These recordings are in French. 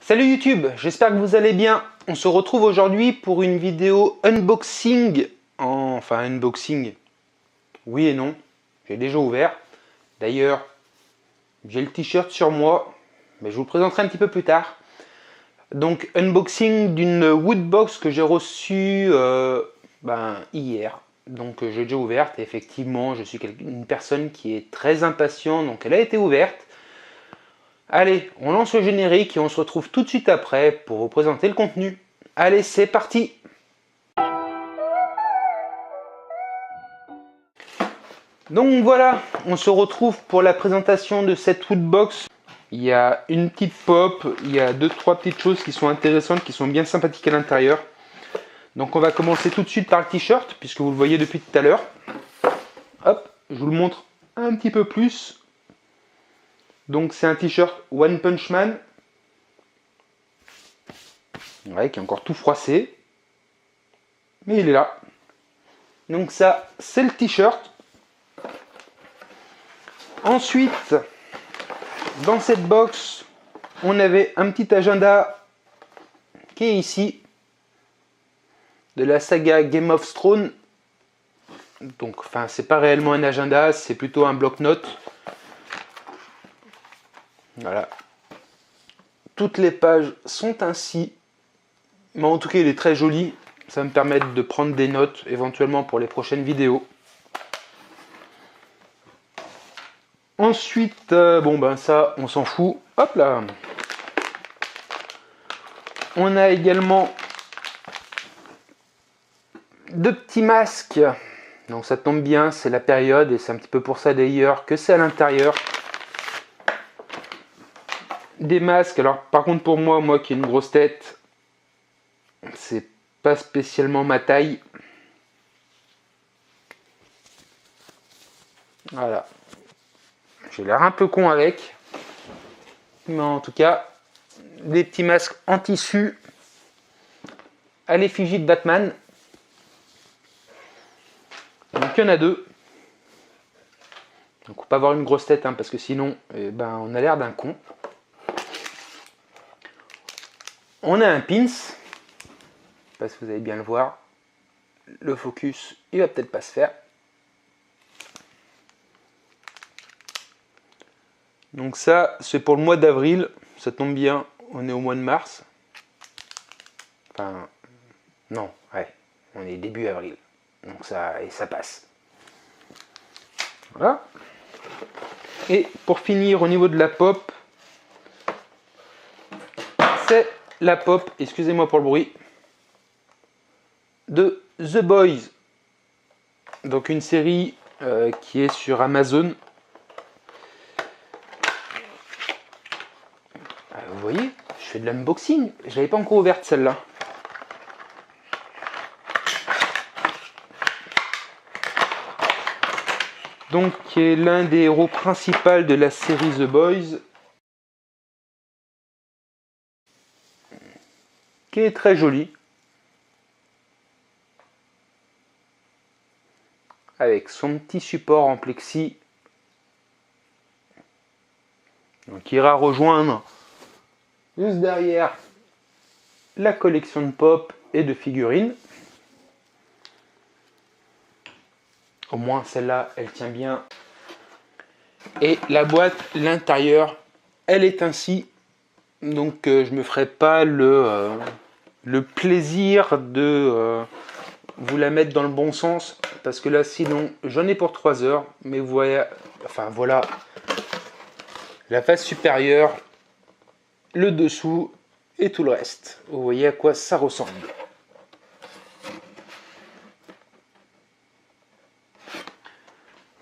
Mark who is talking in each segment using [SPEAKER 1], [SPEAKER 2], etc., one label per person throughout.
[SPEAKER 1] Salut YouTube, j'espère que vous allez bien. On se retrouve aujourd'hui pour une vidéo unboxing. Enfin unboxing, oui et non, j'ai déjà ouvert. D'ailleurs, j'ai le t-shirt sur moi, mais je vous le présenterai un petit peu plus tard. Donc unboxing d'une Woodbox que j'ai reçue hier. Donc j'ai déjà ouverte et effectivement je suis une personne qui est très impatiente, donc elle a été ouverte. Allez, on lance le générique et on se retrouve tout de suite après pour vous présenter le contenu. Allez, c'est parti! Donc voilà, on se retrouve pour la présentation de cette Woodbox. Il y a une petite pop, il y a 2-3 petites choses qui sont intéressantes, qui sont bien sympathiques à l'intérieur. Donc on va commencer tout de suite par le t-shirt, puisque vous le voyez depuis tout à l'heure. Hop, je vous le montre un petit peu plus. Donc c'est un t-shirt One Punch Man. Ouais, qui est encore tout froissé. Mais il est là. Donc ça, c'est le t-shirt. Ensuite, dans cette box, on avait un petit agenda qui est ici. De la saga Game of Thrones. Donc, enfin, c'est pas réellement un agenda, c'est plutôt un bloc-notes. Voilà. Toutes les pages sont ainsi. Mais en tout cas, il est très joli. Ça va me permettre de prendre des notes, éventuellement pour les prochaines vidéos. Ensuite, ça, on s'en fout. Hop là. On a également deux petits masques. Donc ça tombe bien, c'est la période et c'est un petit peu pour ça d'ailleurs que c'est à l'intérieur. Des masques, alors par contre pour moi qui ai une grosse tête, c'est pas spécialement ma taille. Voilà. J'ai l'air un peu con avec. Mais en tout cas, des petits masques en tissu à l'effigie de Batman. Donc il y en a deux. Donc faut pas avoir une grosse tête, hein, parce que sinon on a l'air d'un con. On a un pins. Parce que vous allez bien le voir. Le focus, il va peut-être pas se faire. Donc ça, c'est pour le mois d'avril. Ça tombe bien, on est au mois de mars. Enfin, non, ouais, on est début avril. Donc ça passe. Voilà. Et pour finir, au niveau de la pop, c'est la pop, excusez-moi pour le bruit, de The Boys. Donc une série qui est sur Amazon. Vous voyez, je fais de l'unboxing. Je l'avais pas encore ouverte celle-là. Donc qui est l'un des héros principaux de la série The Boys. Qui est très joli. Avec son petit support en plexi. Donc qui ira rejoindre juste derrière la collection de pop et de figurines. Au moins celle-là, elle tient bien. Et la boîte, l'intérieur, elle est ainsi. Donc je me ferai pas le plaisir de vous la mettre dans le bon sens. Parce que là, sinon, j'en ai pour 3 heures. Mais vous voyez, enfin voilà, la face supérieure, le dessous et tout le reste. Vous voyez à quoi ça ressemble.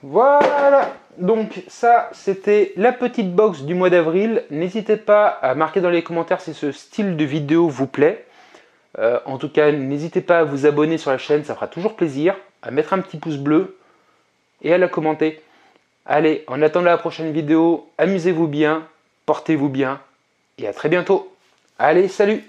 [SPEAKER 1] Voilà, donc ça c'était la petite box du mois d'avril. N'hésitez pas à marquer dans les commentaires si ce style de vidéo vous plaît. En tout cas, n'hésitez pas à vous abonner sur la chaîne, ça fera toujours plaisir. À mettre un petit pouce bleu et à la commenter. Allez, en attendant la prochaine vidéo, amusez-vous bien, portez-vous bien et à très bientôt. Allez, salut!